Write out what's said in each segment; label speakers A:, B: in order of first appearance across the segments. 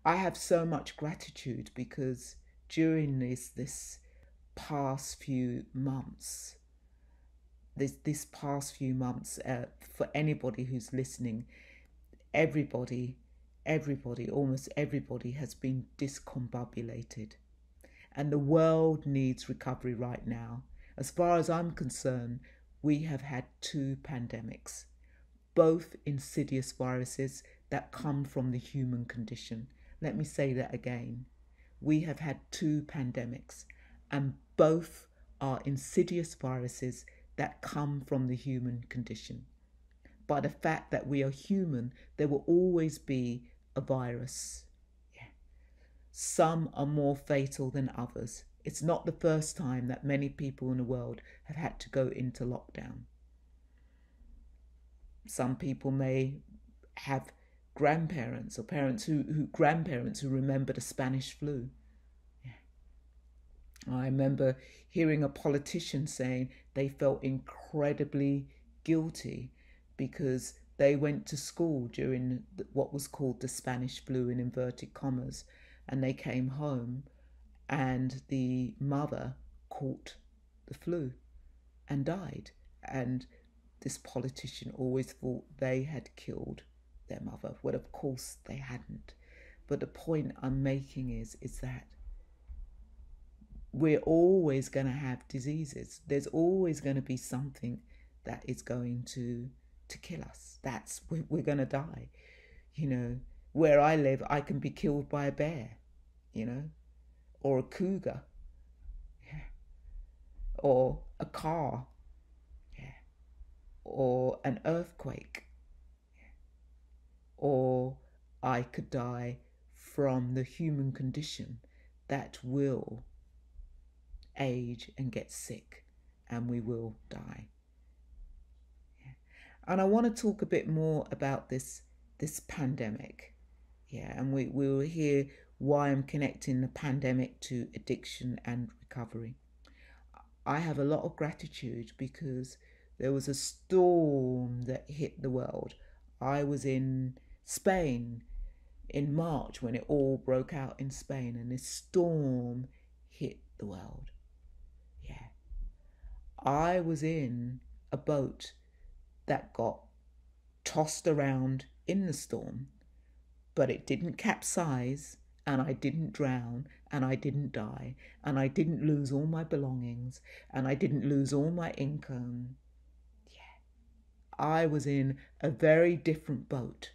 A: I have so much gratitude because during this past few months, this past few months, for anybody who's listening, everybody, almost everybody has been discombobulated. And the world needs recovery right now. As far as I'm concerned, we have had two pandemics, both insidious viruses that come from the human condition. Let me say that again. We have had two pandemics, and both are insidious viruses that come from the human condition. By the fact that we are human, there will always be a virus. Yeah. Some are more fatal than others. It's not the first time that many people in the world have had to go into lockdown. Some people may have grandparents or parents grandparents who remember the Spanish flu. Yeah. I remember hearing a politician saying they felt incredibly guilty because they went to school during what was called the Spanish flu in inverted commas, and they came home and the mother caught the flu and died. And this politician always thought they had killed their mother. Well, of course they hadn't. But the point I'm making is that we're always going to have diseases. There's always going to be something that is going to kill us. We're going to die. You know, where I live, I can be killed by a bear, you know, or a cougar, yeah, or a car, yeah, or an earthquake, yeah, or I could die from the human condition that will age and get sick, and we will die. Yeah. And I want to talk a bit more about this pandemic. Yeah, and we will hear why I'm connecting the pandemic to addiction and recovery. I have a lot of gratitude because there was a storm that hit the world. I was in Spain in March when it all broke out in Spain, and this storm hit the world. Yeah. I was in a boat that got tossed around in the storm, but it didn't capsize, and I didn't drown, and I didn't die, and I didn't lose all my belongings, and I didn't lose all my income. Yeah. I was in a very different boat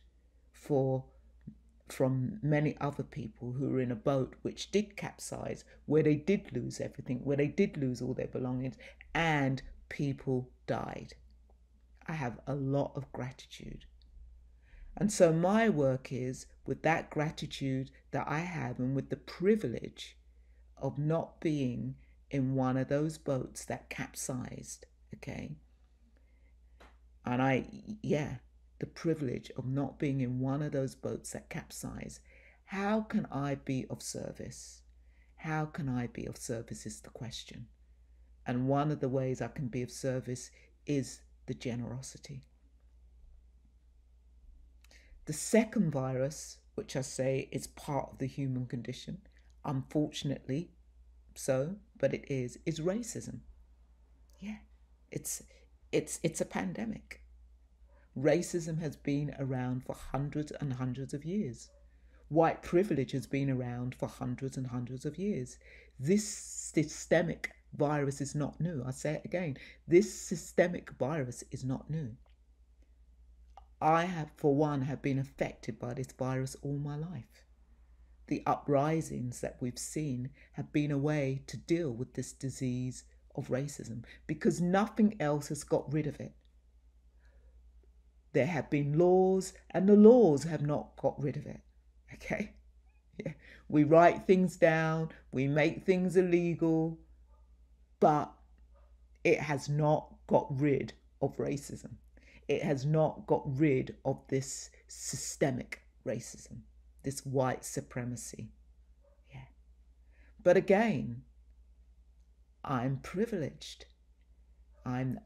A: from many other people who were in a boat which did capsize, where they did lose everything, where they did lose all their belongings, and people died. I have a lot of gratitude. And so my work is with that gratitude that I have, and with the privilege of not being in one of those boats that capsized, okay? And the privilege of not being in one of those boats that capsize. How can I be of service? How can I be of service is the question. And one of the ways I can be of service is the generosity. The second virus, which I say is part of the human condition, unfortunately so, but it is racism. Yeah, it's a pandemic. Racism has been around for hundreds and hundreds of years. White privilege has been around for hundreds and hundreds of years. This systemic virus is not new. I say it again. This systemic virus is not new. I have, for one, have been affected by this virus all my life. The uprisings that we've seen have been a way to deal with this disease of racism because nothing else has got rid of it. There have been laws, and the laws have not got rid of it. Okay? Yeah. We write things down, we make things illegal, but it has not got rid of racism. It has not got rid of this systemic racism, this white supremacy. Yeah. But again, I'm privileged. I'm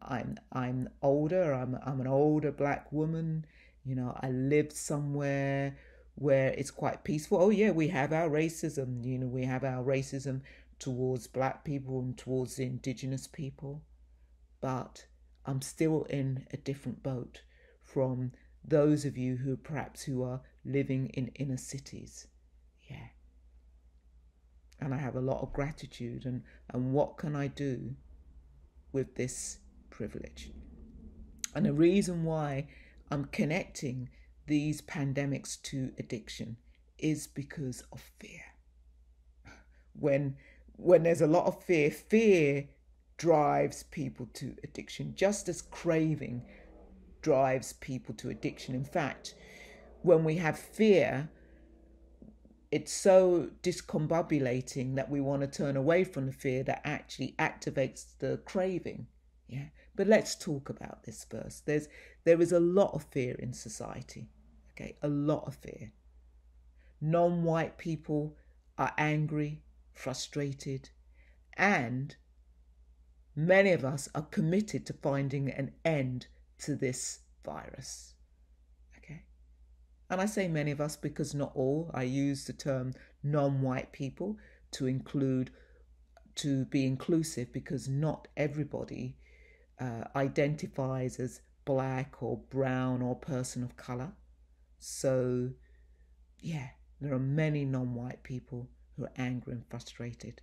A: older. I'm an older black woman. You know, I lived somewhere where it's quite peaceful. Oh yeah, we have our racism, we have our racism towards black people and towards the indigenous people, but I'm still in a different boat from those of you who perhaps who are living in inner cities. Yeah. And I have a lot of gratitude, and what can I do with this privilege? And the reason why I'm connecting these pandemics to addiction is because of fear. When there's a lot of fear drives people to addiction, just as craving drives people to addiction. In fact, when we have fear, it's so discombobulating that we want to turn away from the fear that actually activates the craving. Yeah. But let's talk about this first. There is a lot of fear in society. Okay, a lot of fear. Non-white people are angry, frustrated, and many of us are committed to finding an end to this virus. Okay. And I say many of us because not all. I use the term non-white people to be inclusive, because not everybody identifies as black or brown or person of color. So, yeah, there are many non-white people who are angry and frustrated.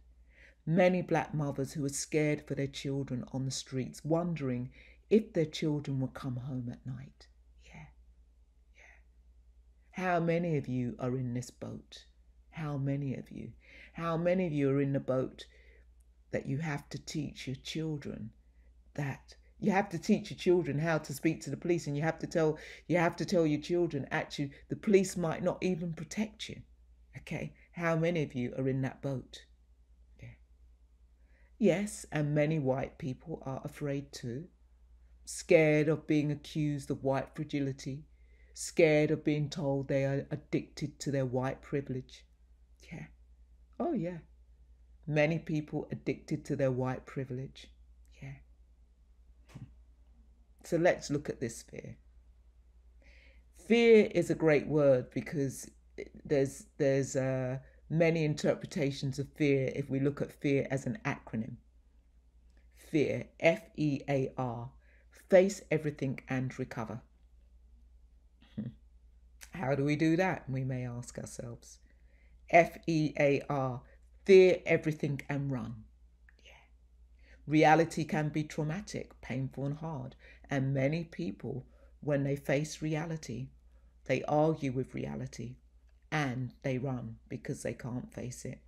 A: Many black mothers who are scared for their children on the streets, wondering if their children will come home at night. Yeah. How many of you are in this boat? How many of you? How many of you are in the boat that you have to teach your children how to speak to the police, and you have to tell your children actually the police might not even protect you. Okay? How many of you are in that boat? Yeah. Yes, and many white people are afraid too. Scared of being accused of white fragility, scared of being told they are addicted to their white privilege. Yeah. Oh, yeah. Many people addicted to their white privilege. Yeah. So let's look at this fear. Fear is a great word because there's many interpretations of fear if we look at fear as an acronym. Fear, F-E-A-R, face everything and recover. How do we do that? We may ask ourselves. F-E-A-R, fear everything and run. Yeah. Reality can be traumatic, painful and hard. And many people, when they face reality, they argue with reality and they run because they can't face it.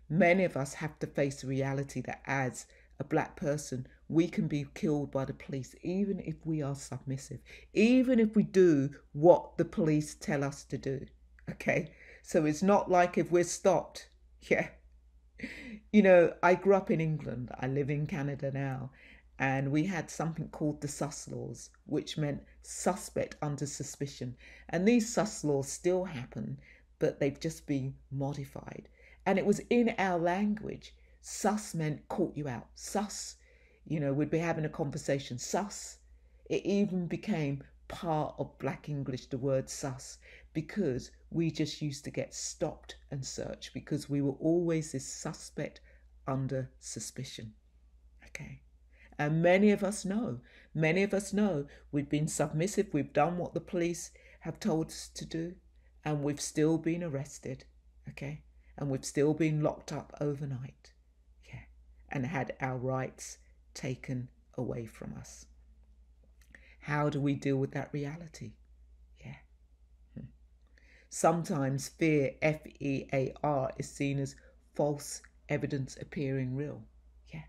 A: Many of us have to face the reality that as a black person, we can be killed by the police, even if we are submissive, even if we do what the police tell us to do. Okay, so it's not like if we're stopped. Yeah. I grew up in England. I live in Canada now. And we had something called the sus laws, which meant suspect under suspicion. And these sus laws still happen, but they've just been modified. And it was in our language. Sus meant caught you out. Sus, we'd be having a conversation. Sus. It even became part of Black English, the word sus, because we just used to get stopped and searched because we were always this suspect under suspicion. Okay. And many of us know we've been submissive. We've done what the police have told us to do, and we've still been arrested. Okay. And we've still been locked up overnight. Yeah. And had our rights taken away from us. How do we deal with that reality? Yeah. Sometimes fear, F-E-A-R, is seen as false evidence appearing real. Yeah.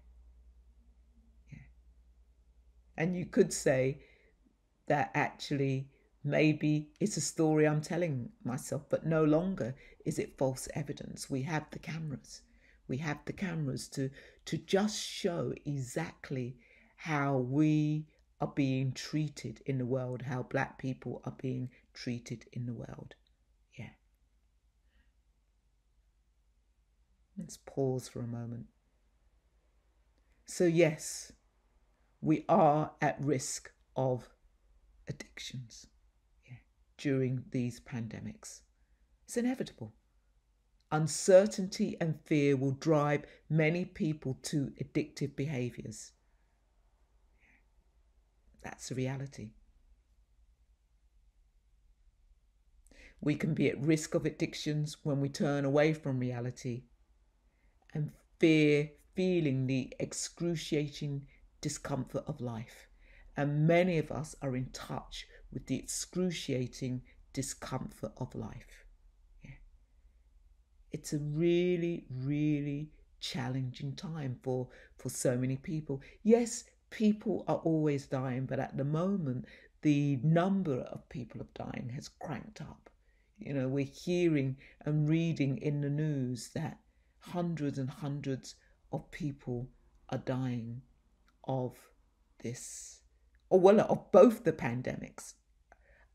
A: Yeah. And you could say that actually maybe it's a story I'm telling myself, but no longer is it false evidence. We have the cameras. We have the cameras to just show exactly how we are being treated in the world, how black people are being treated in the world. Yeah. Let's pause for a moment. So yes, we are at risk of addictions. Yeah. during these pandemics. It's inevitable. Uncertainty and fear will drive many people to addictive behaviours. That's the reality. We can be at risk of addictions when we turn away from reality and feeling the excruciating discomfort of life. And many of us are in touch with the excruciating discomfort of life. Yeah. It's a really, really challenging time for so many people. Yes, people are always dying, but at the moment, the number of people dying has cranked up. You know, we're hearing and reading in the news that hundreds and hundreds of people are dying of this, or well, of both the pandemics.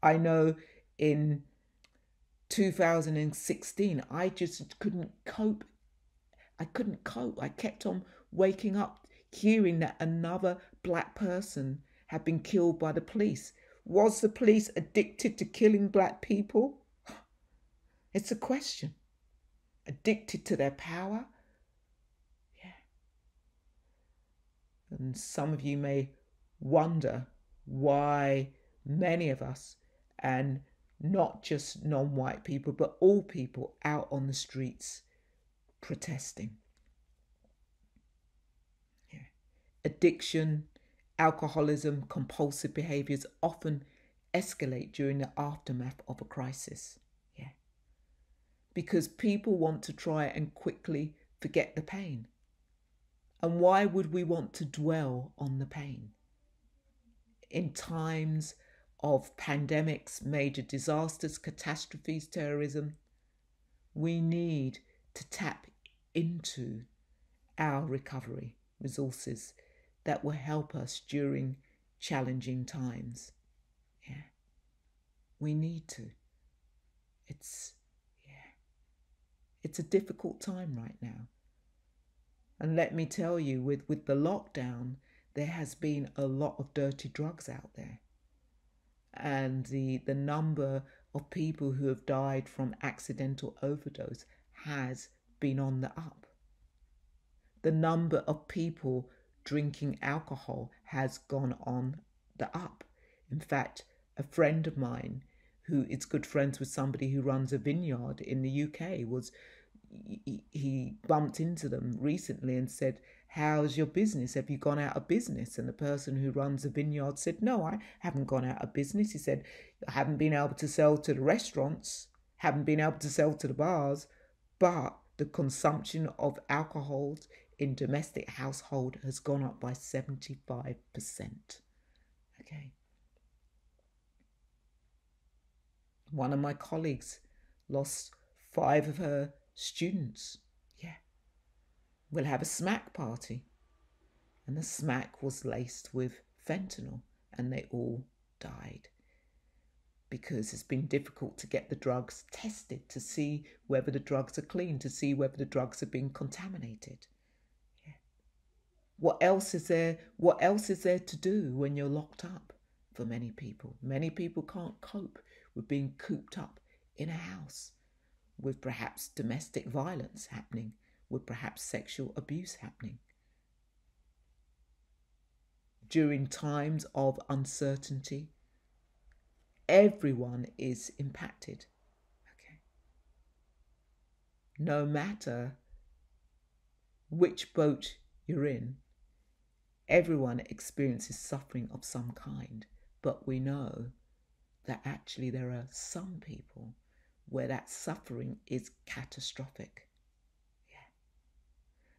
A: I know in 2016, I just couldn't cope. I couldn't cope. I kept on waking up, hearing that another black person had been killed by the police. Was the police addicted to killing black people? It's a question. Addicted to their power? Yeah. And some of you may wonder why many of us, and not just non-white people, but all people out on the streets protesting. Yeah. Addiction, alcoholism, compulsive behaviours often escalate during the aftermath of a crisis. Yeah. Because people want to try and quickly forget the pain. And why would we want to dwell on the pain? In times of pandemics, major disasters, catastrophes, terrorism, we need to tap into our recovery resources that will help us during challenging times. Yeah, we need to. It's a difficult time right now. And let me tell you, with the lockdown, there has been a lot of dirty drugs out there. And the number of people who have died from accidental overdose has been on the up. The number of people drinking alcohol has gone on the up. In fact, a friend of mine who is good friends with somebody who runs a vineyard in the UK he bumped into them recently and said, "How's your business? Have you gone out of business?" And the person who runs the vineyard said, "No, I haven't gone out of business." He said, "I haven't been able to sell to the restaurants, haven't been able to sell to the bars, but the consumption of alcohols in domestic household has gone up by 75%. Okay. One of my colleagues lost 5 of her students. Yeah. We'll have a smack party. And the smack was laced with fentanyl and they all died. Because it's been difficult to get the drugs tested to see whether the drugs are clean, to see whether the drugs are being contaminated. Yeah. What else is there to do when you're locked up for many people? Many people can't cope with being cooped up in a house, with perhaps domestic violence happening, with perhaps sexual abuse happening. During times of uncertainty, everyone is impacted. Okay. No matter which boat you're in, everyone experiences suffering of some kind. But we know that actually there are some people where that suffering is catastrophic. Yeah.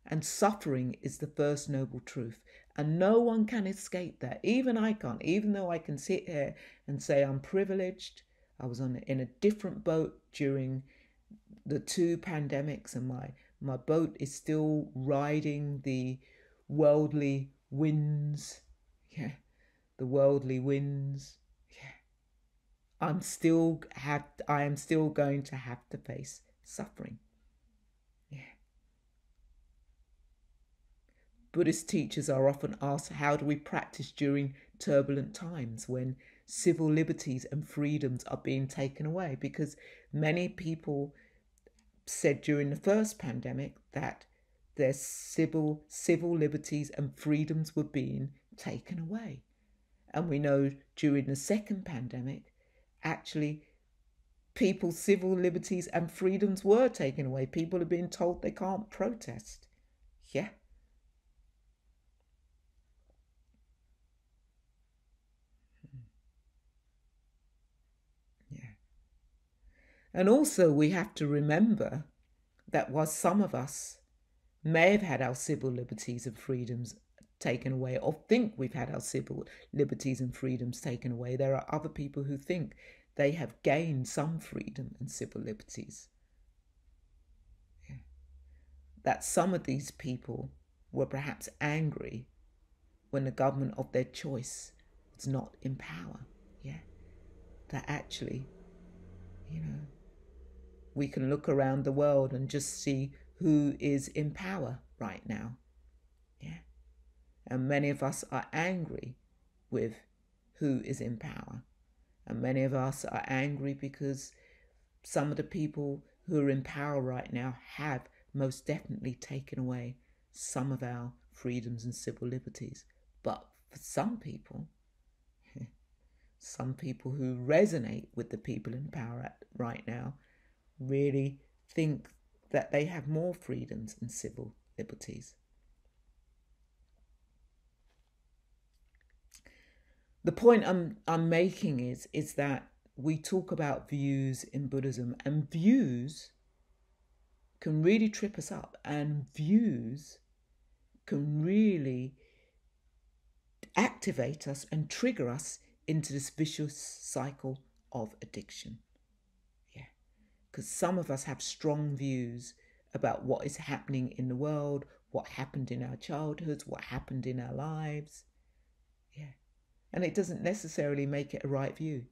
A: And suffering is the first noble truth. And no one can escape that. Even I can't. Even though I can sit here and say I'm privileged. I was in a different boat during the 2 pandemics, and my boat is still riding the worldly winds. Yeah, the worldly winds. I am still going to have to face suffering. Yeah. Buddhist teachers are often asked, how do we practice during turbulent times when civil liberties and freedoms are being taken away, because many people said during the first pandemic that their civil liberties and freedoms were being taken away. And we know during the second pandemic, actually, people's civil liberties and freedoms were taken away. People are being told they can't protest. Yeah. Yeah. And also we have to remember that while some of us may have had our civil liberties and freedoms taken away, or think we've had our civil liberties and freedoms taken away, there are other people who think they have gained some freedom and civil liberties. Yeah. That some of these people were perhaps angry when the government of their choice was not in power. Yeah. That actually, we can look around the world and just see who is in power right now. Yeah. And many of us are angry with who is in power. And many of us are angry because some of the people who are in power right now have most definitely taken away some of our freedoms and civil liberties. But for some people who resonate with the people in power right now really think that they have more freedoms and civil liberties. The point I'm making is that we talk about views in Buddhism, and views can really trip us up, and views can really activate us and trigger us into this vicious cycle of addiction. Yeah, because some of us have strong views about what is happening in the world, what happened in our childhoods, what happened in our lives. Yeah. And it doesn't necessarily make it a right view.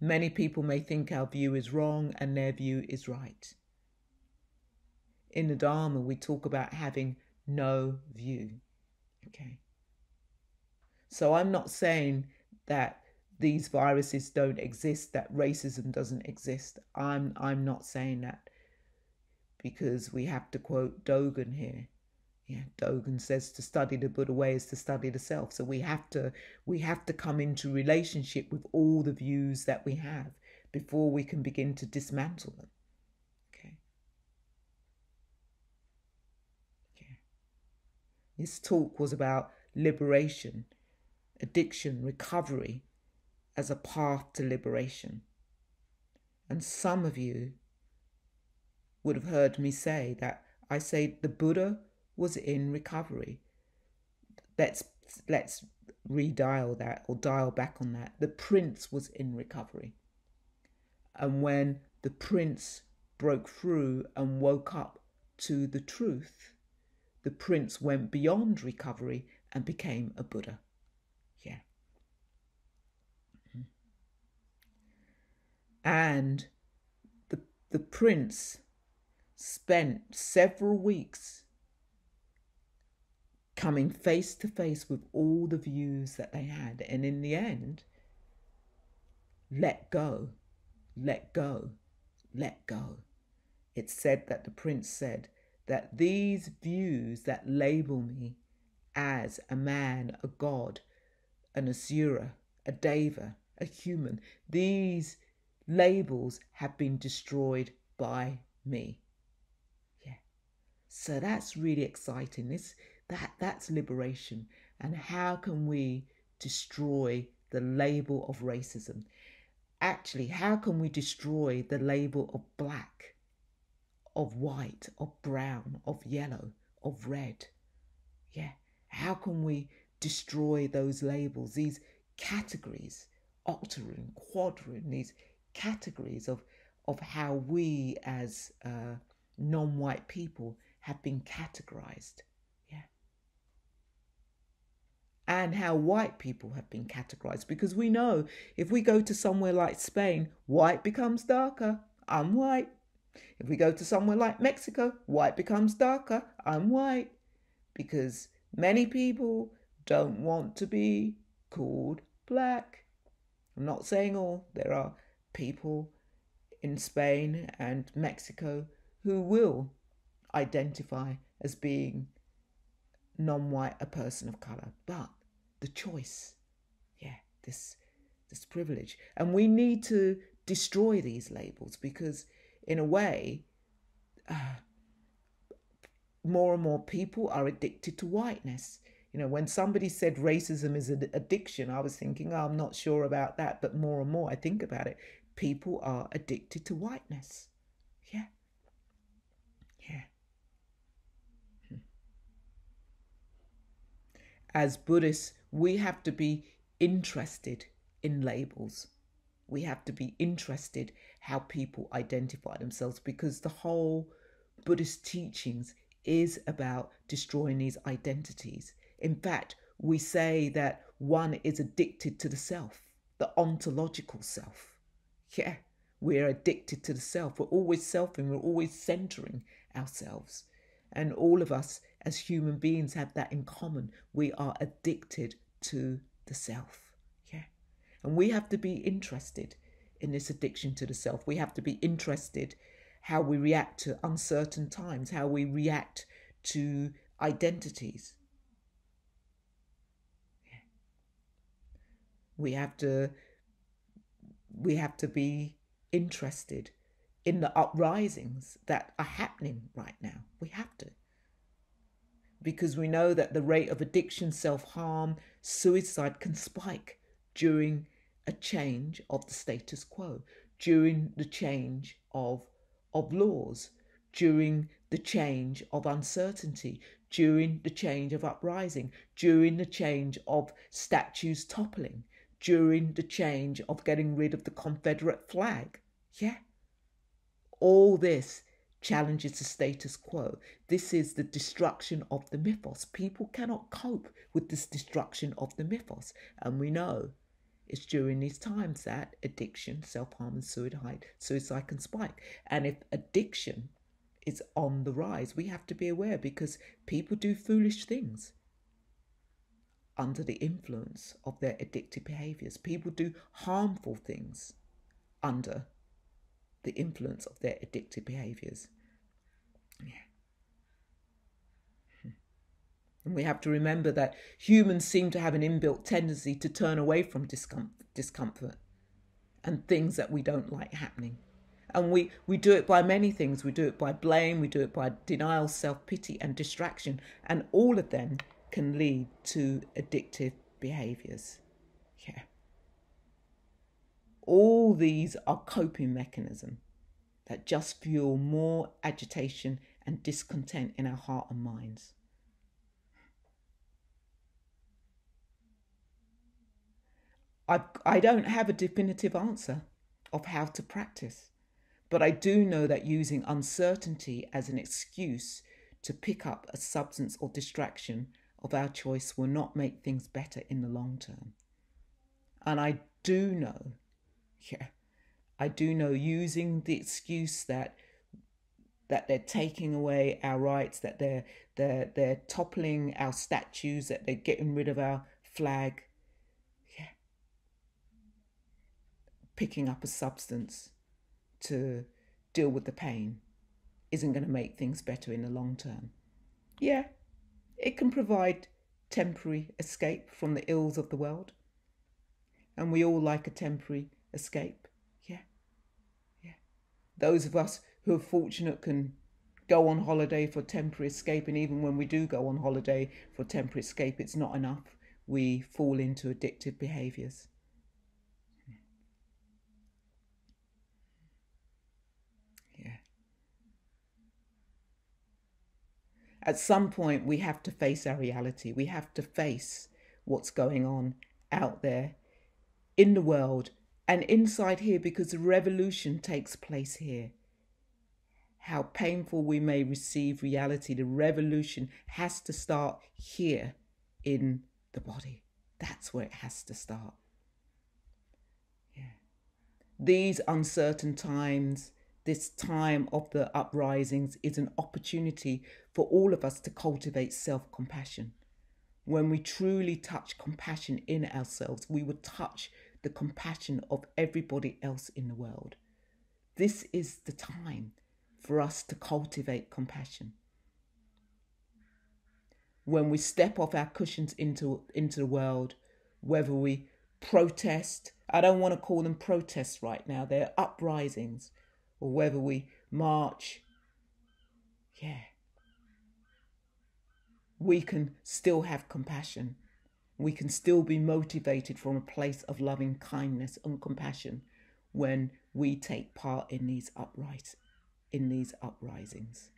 A: Many people may think our view is wrong and their view is right. In the Dharma, we talk about having no view. Okay. So I'm not saying that these viruses don't exist, that racism doesn't exist. I'm not saying that, because we have to quote Dogen here. Yeah, Dogen says to study the Buddha way is to study the self. So we have to come into relationship with all the views that we have before we can begin to dismantle them. Okay. Yeah. This talk was about liberation, addiction, recovery as a path to liberation. And some of you would have heard me say that I say the Buddha was in recovery. Let's redial that, or dial back on that. The prince was in recovery. And when the prince broke through and woke up to the truth, the prince went beyond recovery and became a Buddha. Yeah. And the prince spent several weeks coming face to face with all the views that they had. And in the end, let go, let go, let go. It's said that the prince said that these views that label me as a man, a god, an asura, a deva, a human, these labels have been destroyed by me. Yeah. So that's really exciting. That's liberation. And how can we destroy the label of racism? Actually, how can we destroy the label of black, of white, of brown, of yellow, of red? Yeah. How can we destroy those labels, these categories, octarine, quadrine, these categories of how we as non-white people have been categorized? And how white people have been categorized. Because we know if we go to somewhere like Spain, white becomes darker, I'm white. If we go to somewhere like Mexico, white becomes darker, I'm white. Because many people don't want to be called black. I'm not saying all. There are people in Spain and Mexico who will identify as being non-white, a person of color. But the choice, yeah, this privilege. And we need to destroy these labels because in a way, more and more people are addicted to whiteness. You know, when somebody said racism is an addiction, I was thinking, oh, I'm not sure about that. But more and more I think about it. People are addicted to whiteness. Yeah. Yeah. As Buddhists, we have to be interested in labels. We have to be interested how people identify themselves because the whole Buddhist teachings is about destroying these identities. In fact, we say that one is addicted to the self, the ontological self. Yeah, we're addicted to the self. We're always selfing, we're always centering ourselves. And all of us as human beings have that in common. We are addicted to the self. Yeah. And we have to be interested in this addiction to the self. We have to be interested how we react to uncertain times, how we react to identities. Yeah. We have to be interested in the uprisings that are happening right now. We have to. Because we know that the rate of addiction, self-harm, suicide can spike during a change of the status quo, during the change of laws, during the change of uncertainty, during the change of uprising, during the change of statues toppling, during the change of getting rid of the Confederate flag. Yeah. All this challenges the status quo. This is the destruction of the mythos. People cannot cope with this destruction of the mythos. And we know it's during these times that addiction, self-harm and suicide can spike. And if addiction is on the rise, we have to be aware because people do foolish things under the influence of their addictive behaviors. People do harmful things under the influence of their addictive behaviors. Yeah. And we have to remember that humans seem to have an inbuilt tendency to turn away from discomfort and things that we don't like happening. And we do it by many things. We do it by blame, we do it by denial, self-pity and distraction. And all of them can lead to addictive behaviors. Yeah. All these are coping mechanisms that just fuel more agitation and discontent in our heart and minds. I don't have a definitive answer of how to practice, but I do know that using uncertainty as an excuse to pick up a substance or distraction of our choice will not make things better in the long term. And I do know using the excuse that they're taking away our rights, that they're toppling our statues, that they're getting rid of our flag. Yeah. Picking up a substance to deal with the pain isn't going to make things better in the long term. Yeah, it can provide temporary escape from the ills of the world. And we all like a temporary escape. Yeah. Those of us who are fortunate can go on holiday for temporary escape, and even when we do go on holiday for temporary escape, it's not enough. We fall into addictive behaviours. Yeah. At some point, we have to face our reality. We have to face what's going on out there in the world and inside here, because the revolution takes place here. How painful we may receive reality, the revolution has to start here in the body. That's where it has to start. Yeah. These uncertain times, this time of the uprisings, is an opportunity for all of us to cultivate self-compassion, When we truly touch compassion in ourselves, we will touch the compassion of everybody else in the world. This is the time for us to cultivate compassion. When we step off our cushions into the world, whether we protest, I don't want to call them protests right now, they're uprisings, or whether we march, we can still have compassion. We can still be motivated from a place of loving kindness and compassion when we take part in these uprisings.